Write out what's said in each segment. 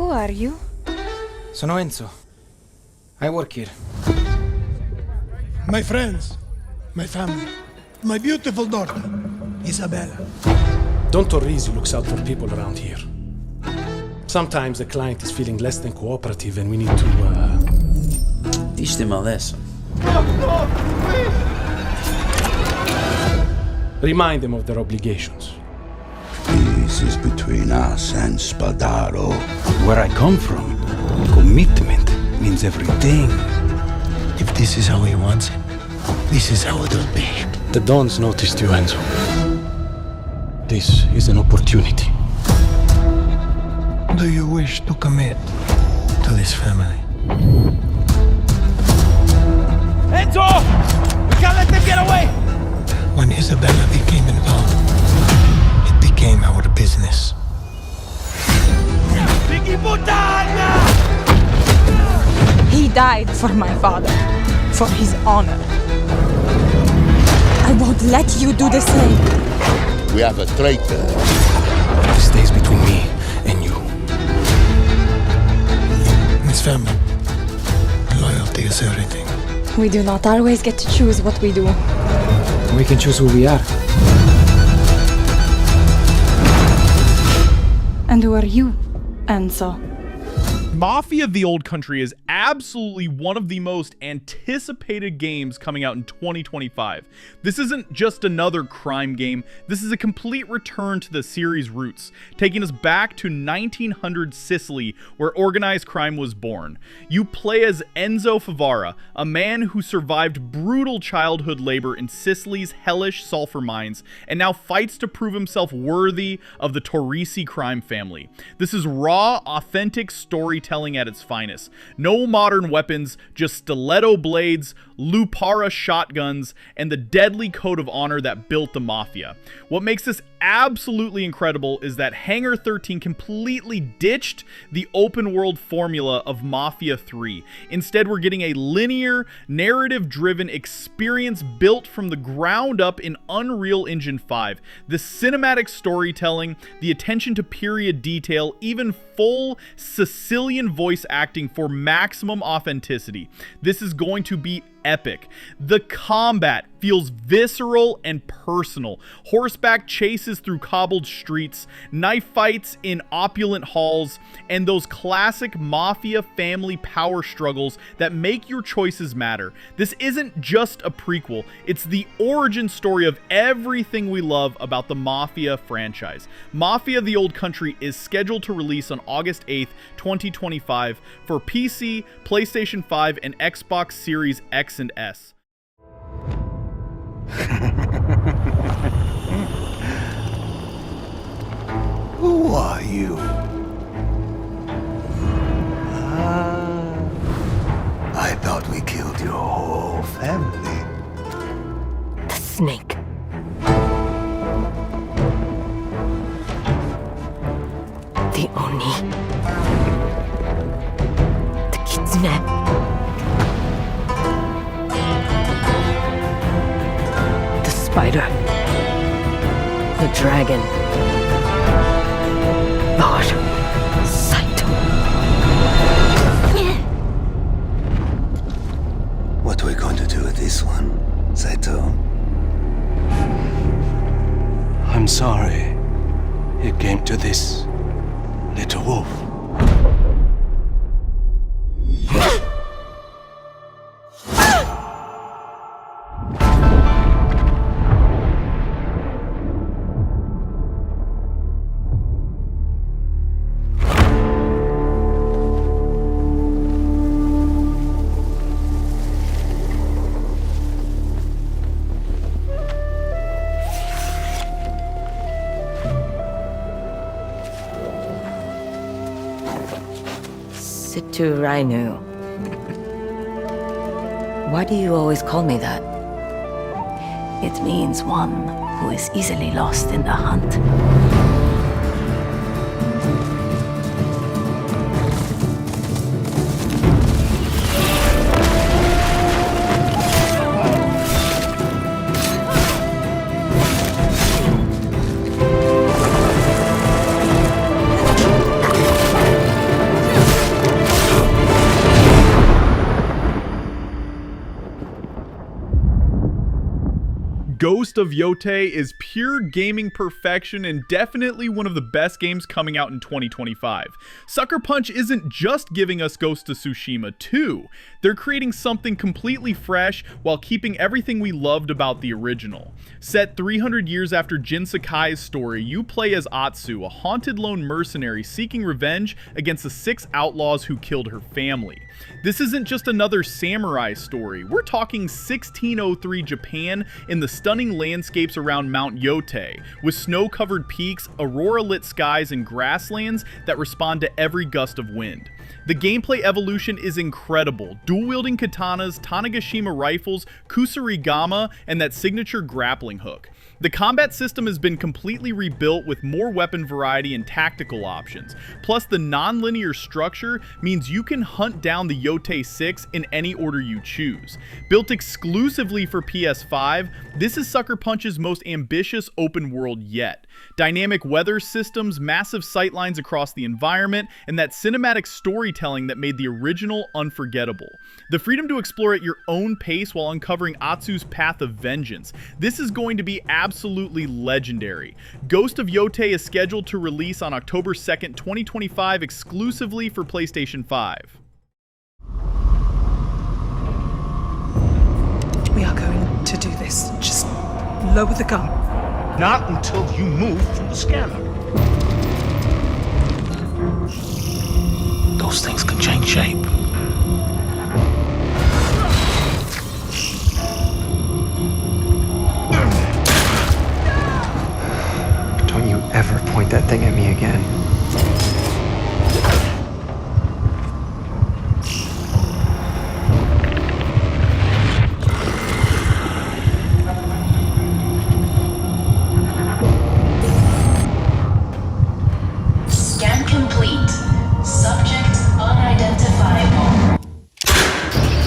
Who are you? Sono Enzo. I work here. My friends, my family, my beautiful daughter, Isabella. Don Torrisi looks out for people around here. Sometimes the client is feeling less than cooperative and we need to, teach them a lesson. remind them of their obligations. This is between us and Spadaro. Where I come from, commitment means everything. If this is how he wants it, this is how it'll be. The Dons noticed you, Enzo. This is an opportunity. Do you wish to commit to this family? Enzo! We can't let them get away! When Isabella became involved, it became our business. He died for my father, for his honor. I won't let you do the same. We have a traitor. This stays between me and you. This family, loyalty is everything. We do not always get to choose what we do. We can choose who we are. And who are you, Enzo? Mafia The Old Country is absolutely one of the most anticipated games coming out in 2025. This isn't just another crime game, this is a complete return to the series' roots, taking us back to 1900 Sicily, where organized crime was born. You play as Enzo Favara, a man who survived brutal childhood labor in Sicily's hellish sulfur mines, and now fights to prove himself worthy of the Torrisi crime family. This is raw, authentic storytelling at its finest. No modern weapons, just stiletto blades, Lupara shotguns, and the deadly code of honor that built the Mafia. What makes this absolutely incredible is that Hangar 13 completely ditched the open world formula of Mafia 3. Instead, we're getting a linear, narrative-driven experience built from the ground up in Unreal Engine 5. The cinematic storytelling, the attention to period detail, even full Sicilian voice acting for maximum authenticity. This is going to be epic. The combat feels visceral and personal. Horseback chases through cobbled streets, knife fights in opulent halls, and those classic Mafia family power struggles that make your choices matter. This isn't just a prequel, it's the origin story of everything we love about the Mafia franchise. Mafia The Old Country is scheduled to release on August 8th, 2025 for PC, PlayStation 5, and Xbox Series X and S. Who are you? I thought we killed your whole family. The snake. The Oni. The Kitsune. The spider. The dragon. Lord Saito. What are we going to do with this one, Saito? I'm sorry it came to this, little wolf. Situ Rainu. Why do you always call me that? It means one who is easily lost in the hunt. Ghost of Yōtei is pure gaming perfection and definitely one of the best games coming out in 2025. Sucker Punch isn't just giving us Ghost of Tsushima 2, they're creating something completely fresh while keeping everything we loved about the original. Set 300 years after Jin Sakai's story, you play as Atsu, a haunted lone mercenary seeking revenge against the 6 outlaws who killed her family. This isn't just another samurai story, we're talking 1603 Japan in the stunning landscapes around Mount Yōtei, with snow-covered peaks, aurora-lit skies, and grasslands that respond to every gust of wind. The gameplay evolution is incredible, dual-wielding katanas, Tanegashima rifles, kusarigama, and that signature grappling hook. The combat system has been completely rebuilt with more weapon variety and tactical options. Plus, the non-linear structure means you can hunt down the Yōtei 6 in any order you choose. Built exclusively for PS5, this is Sucker Punch's most ambitious open world yet. Dynamic weather systems, massive sightlines across the environment, and that cinematic storytelling that made the original unforgettable. The freedom to explore at your own pace while uncovering Atsu's path of vengeance. This is going to be absolutely legendary. Ghost of Yōtei is scheduled to release on October 2nd, 2025 exclusively for PlayStation 5. We are going to do this. Just lower the gun. Not until you move from the scanner. Those things can change shape. Don't you ever point that thing at me again. Scan complete. Subject unidentifiable.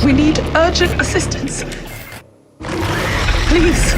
We need urgent assistance. Please.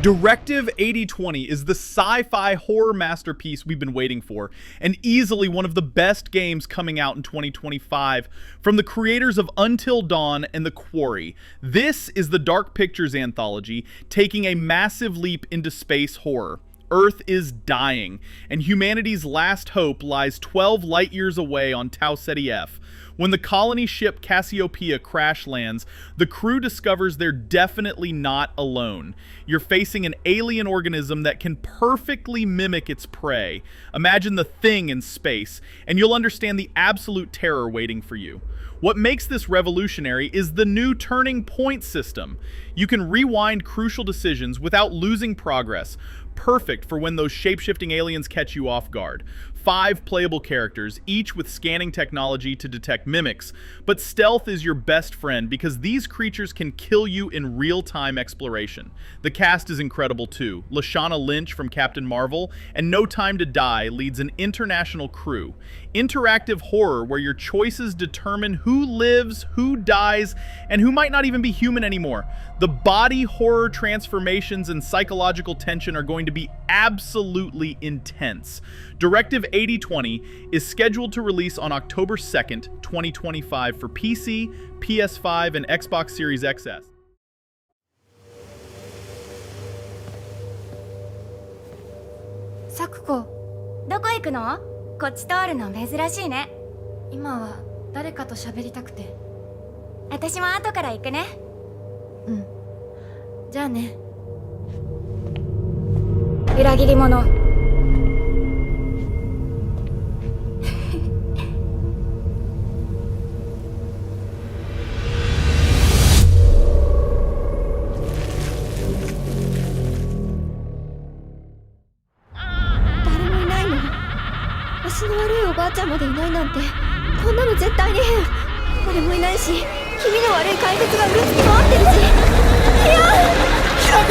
Directive 8020 is the sci-fi horror masterpiece we've been waiting for, and easily one of the best games coming out in 2025. From the creators of Until Dawn and The Quarry, this is the Dark Pictures anthology, taking a massive leap into space horror. Earth is dying, and humanity's last hope lies 12 light years away on Tau Ceti F. When the colony ship Cassiopeia crash lands, the crew discovers they're definitely not alone. You're facing an alien organism that can perfectly mimic its prey. Imagine the Thing in space, and you'll understand the absolute terror waiting for you. What makes this revolutionary is the new turning point system. You can rewind crucial decisions without losing progress. Perfect for when those shape-shifting aliens catch you off guard. 5 playable characters, each with scanning technology to detect mimics, but stealth is your best friend because these creatures can kill you in real-time exploration. The cast is incredible too. Lashana Lynch from Captain Marvel and No Time to Die leads an international crew. Interactive horror where your choices determine who lives, who dies, and who might not even be human anymore. The body horror transformations and psychological tension are going to be absolutely intense. Directive 8020 is scheduled to release on October 2nd, 2025 for PC, PS5, and Xbox Series XS. サクコ、どこ行くの？こっち通るの珍しいね。今は誰かと喋りたくて。私も後から行くね。うん。じゃあね。裏切り者。足の悪いおばあちゃんまでいないなんて、こんなの絶対に変。誰もいないし、気味の悪い怪物がうろつき回ってるし。いや、キラコ。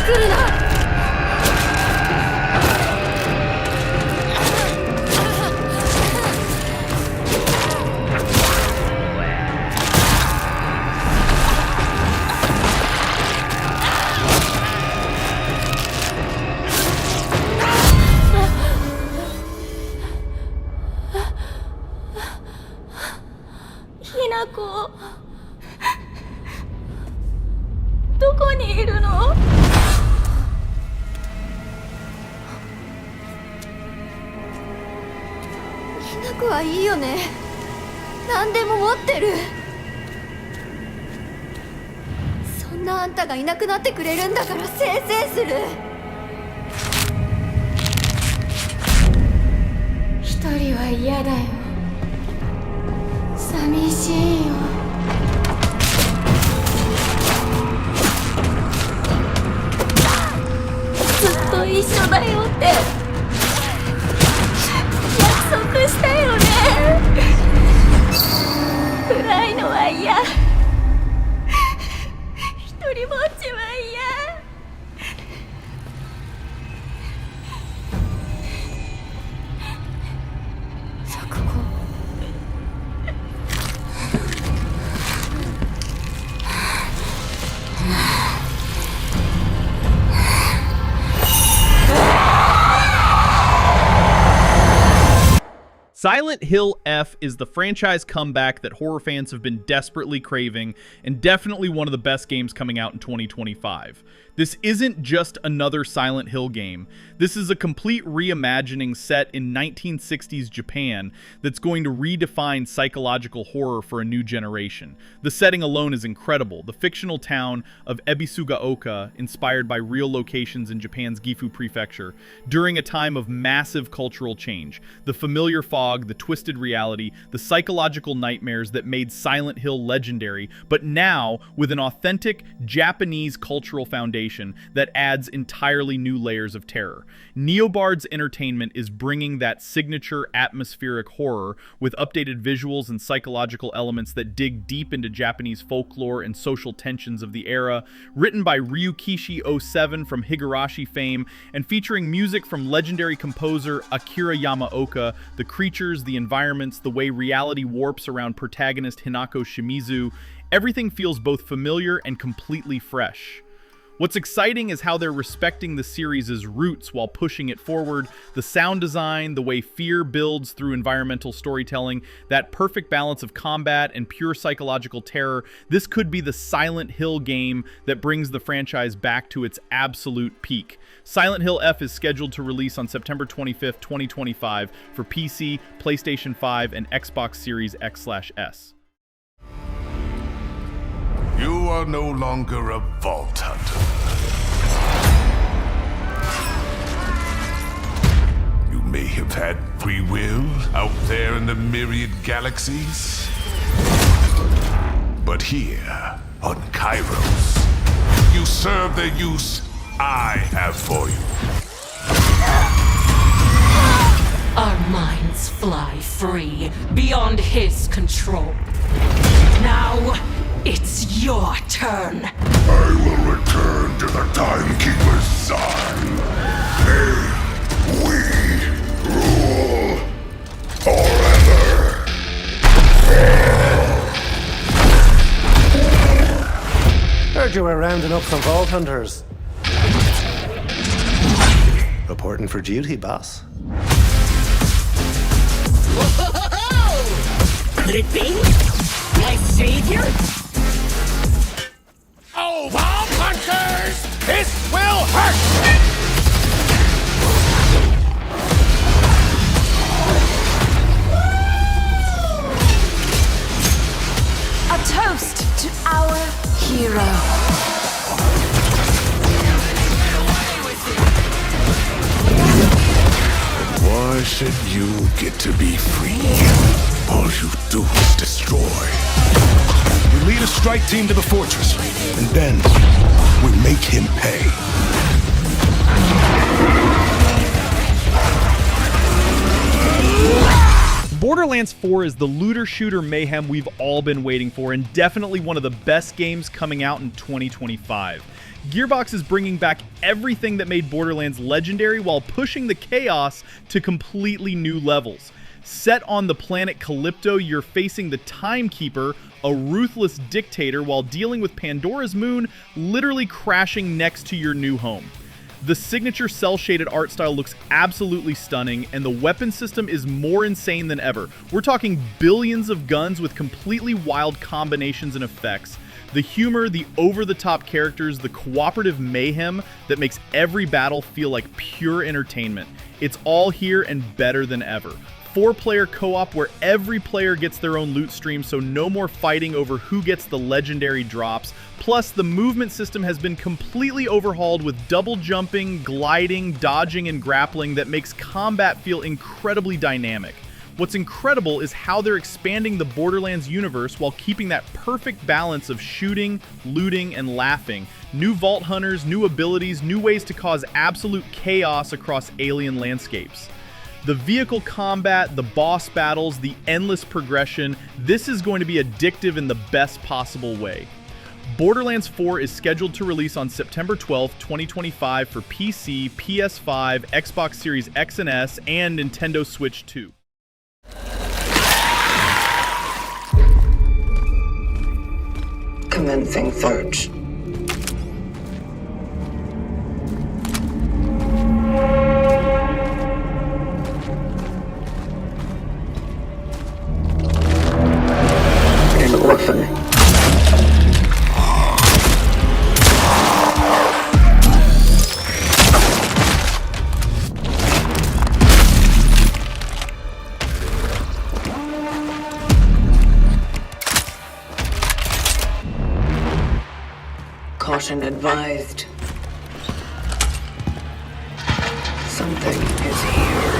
来るな。ひなこどこにいるの？ひなこはいいよね。何でも持ってる。そんなあんたがいなくなってくれるんだからせいせいする。一人は嫌だよ。寂しいよ。ずっと一緒だよって約束したよね。暗いのは嫌。一人ぼっちは嫌。Silent Hill F is the franchise comeback that horror fans have been desperately craving, and definitely one of the best games coming out in 2025. This isn't just another Silent Hill game. This is a complete reimagining set in 1960s Japan that's going to redefine psychological horror for a new generation. The setting alone is incredible. The fictional town of Ebisugaoka, inspired by real locations in Japan's Gifu Prefecture, during a time of massive cultural change. The familiar fog, the twisted reality, the psychological nightmares that made Silent Hill legendary, but now with an authentic Japanese cultural foundation that adds entirely new layers of terror. Neobard's Entertainment is bringing that signature atmospheric horror with updated visuals and psychological elements that dig deep into Japanese folklore and social tensions of the era, written by Ryukishi07 from Higurashi fame, and featuring music from legendary composer Akira Yamaoka, the creatures, the environments, the way reality warps around protagonist Hinako Shimizu. Everything feels both familiar and completely fresh. What's exciting is how they're respecting the series' roots while pushing it forward. The sound design, the way fear builds through environmental storytelling, that perfect balance of combat and pure psychological terror. This could be the Silent Hill game that brings the franchise back to its absolute peak. Silent Hill F is scheduled to release on September 25th, 2025 for PC, PlayStation 5, and Xbox Series X/S. You are no longer a vault hunter. You may have had free will out there in the myriad galaxies. But here, on Kairos, you serve the use I have for you. Our minds fly free, beyond his control. Now, it's your turn. I will return to the Timekeeper's side. May we rule forever. Heard you were rounding up some vault hunters. Reporting for duty, boss. Could it be? My savior? Oh, vault hunters! This will hurt! A toast to our hero. Why should you get to be free? All you do is destroy. We lead a strike team to the fortress, and then we make him pay. Borderlands 4 is the looter shooter mayhem we've all been waiting for, and definitely one of the best games coming out in 2025. Gearbox is bringing back everything that made Borderlands legendary while pushing the chaos to completely new levels. Set on the planet Calypto, you're facing the Timekeeper, a ruthless dictator, while dealing with Pandora's moon literally crashing next to your new home. The signature cel-shaded art style looks absolutely stunning, and the weapon system is more insane than ever. We're talking billions of guns with completely wild combinations and effects. The humor, the over-the-top characters, the cooperative mayhem that makes every battle feel like pure entertainment. It's all here and better than ever. 4-player co-op where every player gets their own loot stream, so no more fighting over who gets the legendary drops. Plus, the movement system has been completely overhauled with double jumping, gliding, dodging, and grappling that makes combat feel incredibly dynamic. What's incredible is how they're expanding the Borderlands universe while keeping that perfect balance of shooting, looting, and laughing. New vault hunters, new abilities, new ways to cause absolute chaos across alien landscapes. The vehicle combat, the boss battles, the endless progression, this is going to be addictive in the best possible way. Borderlands 4 is scheduled to release on September 12th, 2025 for PC, PS5, Xbox Series X and S, and Nintendo Switch 2. Commencing search. An orphan. Caution advised. Something is here.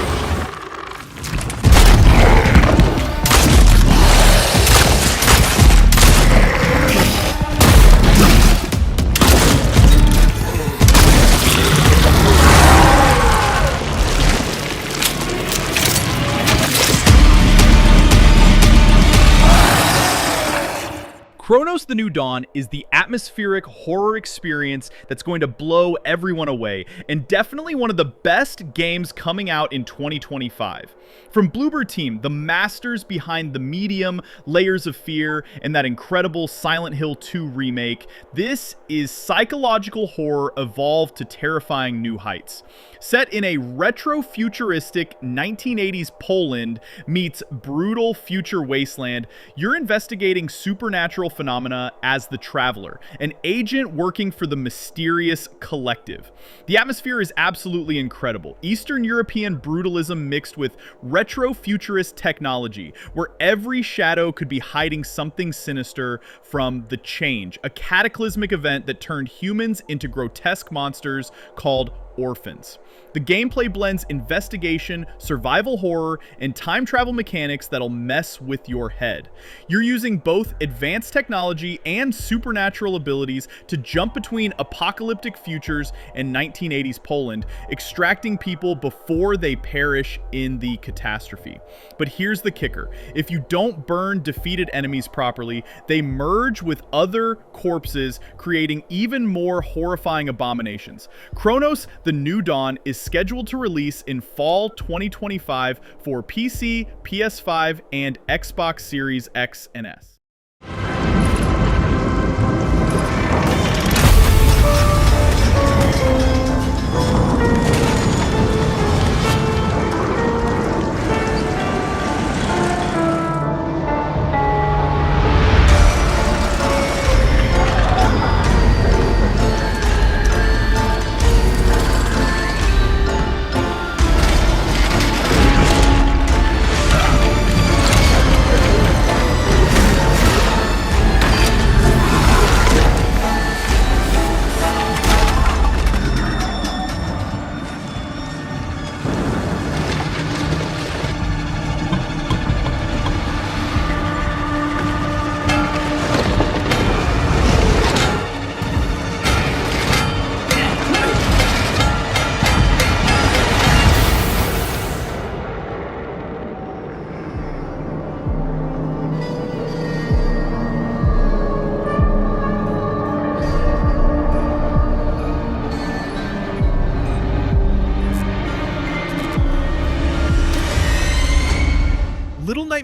Cronos: The New Dawn is the atmospheric horror experience that's going to blow everyone away, and definitely one of the best games coming out in 2025. From Bloober Team, the masters behind The Medium, Layers of Fear, and that incredible Silent Hill 2 remake, this is psychological horror evolved to terrifying new heights. Set in a retro-futuristic 1980s Poland meets brutal future wasteland, you're investigating supernatural phenomena as the Traveler, an agent working for the mysterious Collective. The atmosphere is absolutely incredible. Eastern European brutalism mixed with retro-futurist technology, where every shadow could be hiding something sinister from the Change, a cataclysmic event that turned humans into grotesque monsters called orphans. The gameplay blends investigation, survival horror, and time travel mechanics that'll mess with your head. You're using both advanced technology and supernatural abilities to jump between apocalyptic futures and 1980s Poland, extracting people before they perish in the catastrophe. But here's the kicker. If you don't burn defeated enemies properly, they merge with other corpses, creating even more horrifying abominations. Cronos: The New Dawn is scheduled to release in fall 2025 for PC, PS5, and Xbox Series X and S.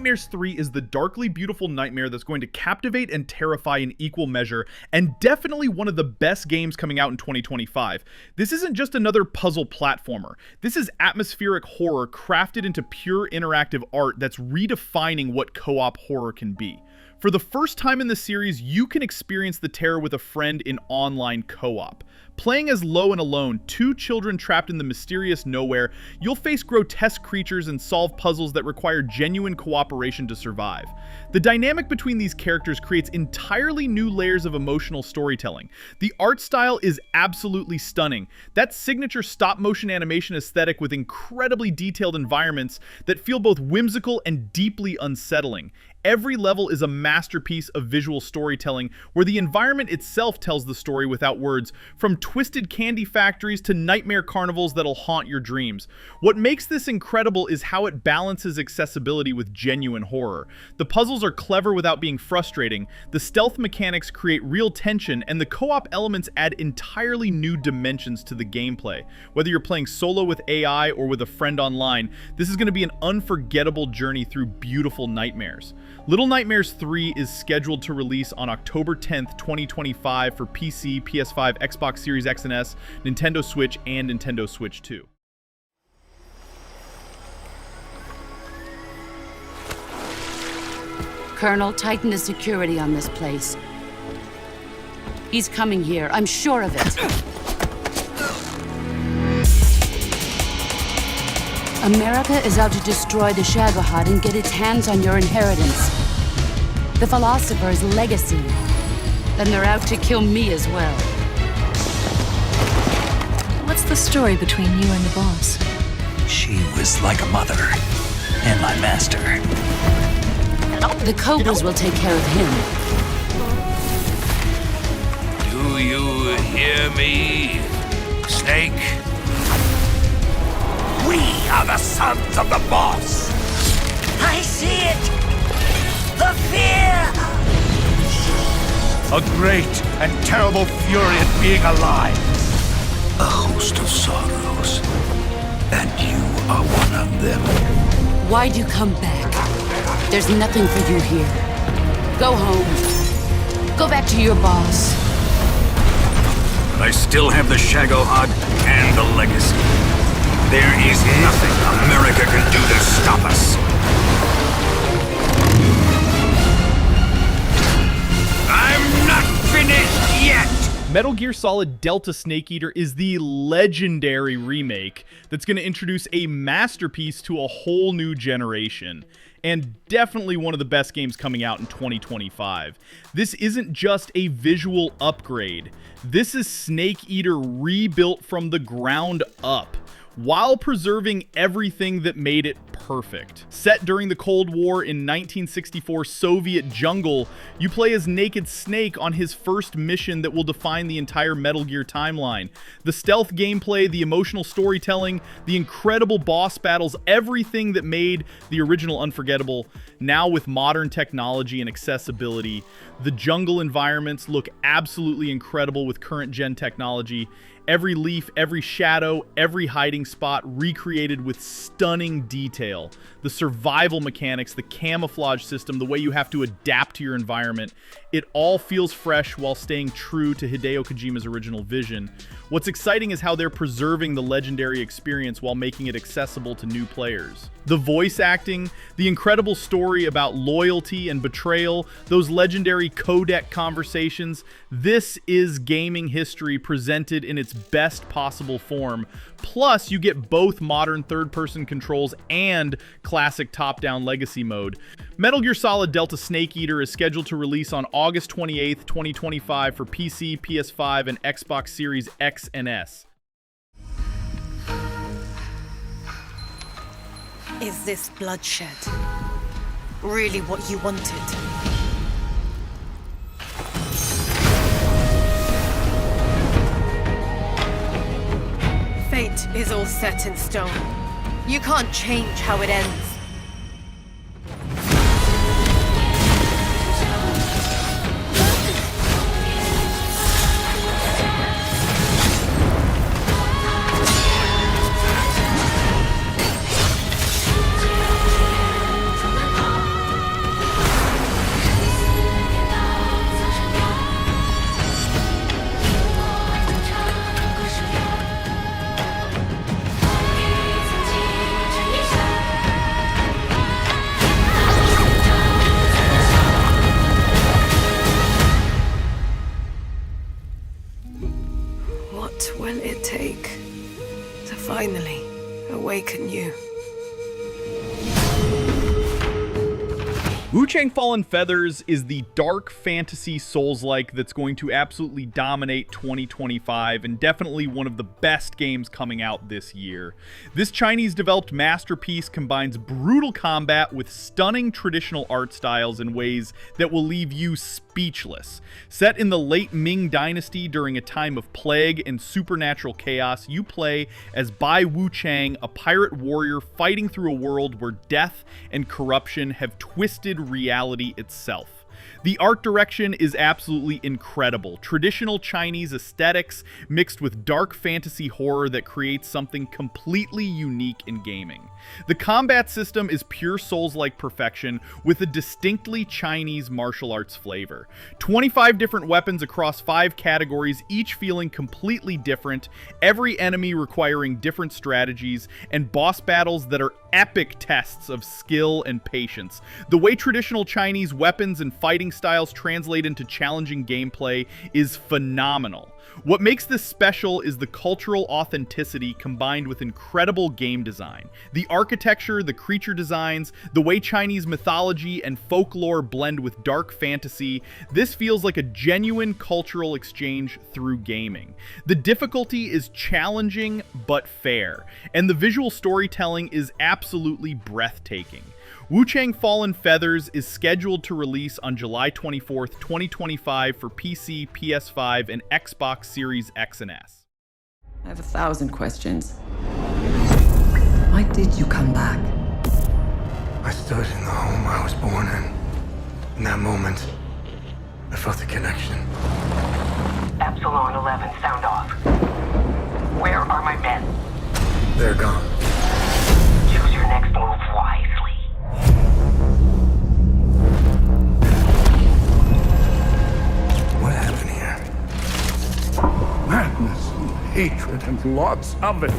Nightmares 3 is the darkly beautiful nightmare that's going to captivate and terrify in equal measure, and definitely one of the best games coming out in 2025. This isn't just another puzzle platformer. This is atmospheric horror crafted into pure interactive art that's redefining what co-op horror can be. For the first time in the series, you can experience the terror with a friend in online co-op. Playing as Lo and Alone, two children trapped in the mysterious nowhere, you'll face grotesque creatures and solve puzzles that require genuine cooperation to survive. The dynamic between these characters creates entirely new layers of emotional storytelling. The art style is absolutely stunning. That signature stop-motion animation aesthetic with incredibly detailed environments that feel both whimsical and deeply unsettling. Every level is a masterpiece of visual storytelling where the environment itself tells the story without words, from twisted candy factories to nightmare carnivals that'll haunt your dreams. What makes this incredible is how it balances accessibility with genuine horror. The puzzles are clever without being frustrating, the stealth mechanics create real tension, and the co-op elements add entirely new dimensions to the gameplay. Whether you're playing solo with AI or with a friend online, this is going to be an unforgettable journey through beautiful nightmares. Little Nightmares 3 is scheduled to release on October 10th, 2025 for PC, PS5, Xbox Series X and S, Nintendo Switch, and Nintendo Switch 2. Colonel, tighten the security on this place. He's coming here, I'm sure of it. America is out to destroy the Shagohod and get its hands on your inheritance. The Philosopher's legacy. Then they're out to kill me as well. What's the story between you and the boss? She was like a mother, and my master. The Cobras will take care of him. Do you hear me, Snake? We are the sons of the boss! I see it! The fear! A great and terrible fury at being alive. A host of sorrows. And you are one of them. Why'd you come back? There's nothing for you here. Go home. Go back to your boss. But I still have the Shagohod and the legacy. There is nothing America can do to stop us. I'm not finished yet! Metal Gear Solid Delta Snake Eater is the legendary remake that's going to introduce a masterpiece to a whole new generation, and definitely one of the best games coming out in 2025. This isn't just a visual upgrade. This is Snake Eater rebuilt from the ground up, while preserving everything that made it perfect. Set during the Cold War in 1964 Soviet jungle, you play as Naked Snake on his first mission that will define the entire Metal Gear timeline. The stealth gameplay, the emotional storytelling, the incredible boss battles, everything that made the original unforgettable, now with modern technology and accessibility. The jungle environments look absolutely incredible with current gen technology. Every leaf, every shadow, every hiding spot recreated with stunning detail. The survival mechanics, the camouflage system, the way you have to adapt to your environment, it all feels fresh while staying true to Hideo Kojima's original vision. What's exciting is how they're preserving the legendary experience while making it accessible to new players. The voice acting, the incredible story about loyalty and betrayal, those legendary codec conversations, this is gaming history presented in its best possible form. Plus, you get both modern third-person controls and classic top-down legacy mode. Metal Gear Solid Delta Snake Eater is scheduled to release on August 28th, 2025 for PC, PS5, and Xbox Series X and S. Is this bloodshed really what you wanted? Fate is all set in stone. You can't change how it ends. would take to finally awaken you. Wuchang Fallen Feathers is the dark fantasy Souls-like that's going to absolutely dominate 2025 and definitely one of the best games coming out this year. This Chinese-developed masterpiece combines brutal combat with stunning traditional art styles in ways that will leave you speechless. Set in the late Ming Dynasty during a time of plague and supernatural chaos, you play as Bai Wuchang, a pirate warrior fighting through a world where death and corruption have twisted reality itself. The art direction is absolutely incredible. Traditional Chinese aesthetics mixed with dark fantasy horror that creates something completely unique in gaming. The combat system is pure Souls-like perfection with a distinctly Chinese martial arts flavor. 25 different weapons across 5 categories, each feeling completely different, every enemy requiring different strategies, and boss battles that are epic tests of skill and patience. The way traditional Chinese weapons and fighting styles translate into challenging gameplay is phenomenal. What makes this special is the cultural authenticity combined with incredible game design. The architecture, the creature designs, the way Chinese mythology and folklore blend with dark fantasy, this feels like a genuine cultural exchange through gaming. The difficulty is challenging but fair, and the visual storytelling is absolutely breathtaking. Wuchang Fallen Feathers is scheduled to release on July 24th, 2025 for PC, PS5, and Xbox Series X and S. I have 1,000 questions. Why did you come back? I stood in the home I was born in. In that moment, I felt a connection. Epsilon 11, sound off. Where are my men? They're gone. Choose your next move wisely. What happened here? Madness and hatred and lots of it.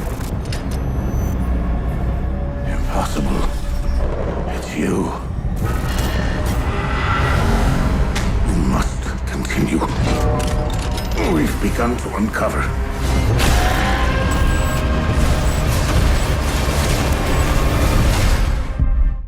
Impossible. It's you. We must continue. We've begun to uncover.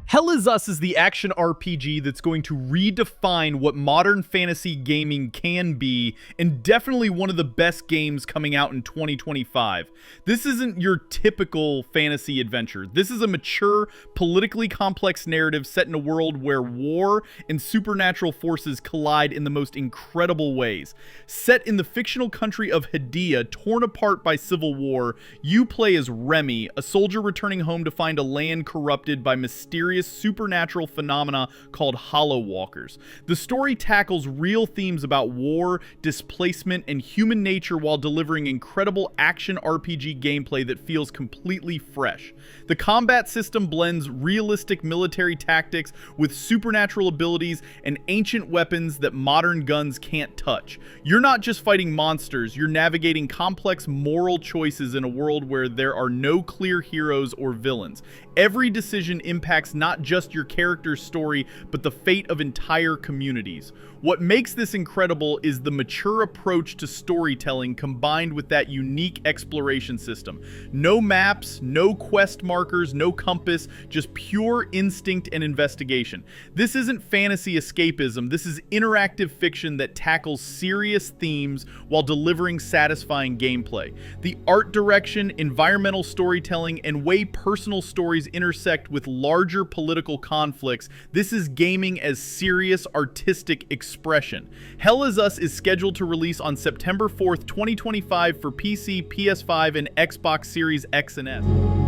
Hell Is Us is the action RPG that's going to redefine what modern fantasy gaming can be, and definitely one of the best games coming out in 2025. This isn't your typical fantasy adventure. This is a mature, politically complex narrative set in a world where war and supernatural forces collide in the most incredible ways. Set in the fictional country of Hidia, torn apart by civil war, you play as Remy, a soldier returning home to find a land corrupted by mysterious supernatural phenomena called Hollow Walkers. The story tackles real themes about war, displacement, and human nature while delivering incredible action RPG gameplay that feels completely fresh. The combat system blends realistic military tactics with supernatural abilities and ancient weapons that modern guns can't touch. You're not just fighting monsters, you're navigating complex moral choices in a world where there are no clear heroes or villains. Every decision impacts not just your character's story, but the fate of entire communities. What makes this incredible is the mature approach to storytelling combined with that unique exploration system. No maps, no quest markers, no compass, just pure instinct and investigation. This isn't fantasy escapism, this is interactive fiction that tackles serious themes while delivering satisfying gameplay. The art direction, environmental storytelling, and way personal stories intersect with larger political conflicts, this is gaming as serious artistic expression. Hell Is Us is scheduled to release on September 4th, 2025 for PC, PS5, and Xbox Series X and S.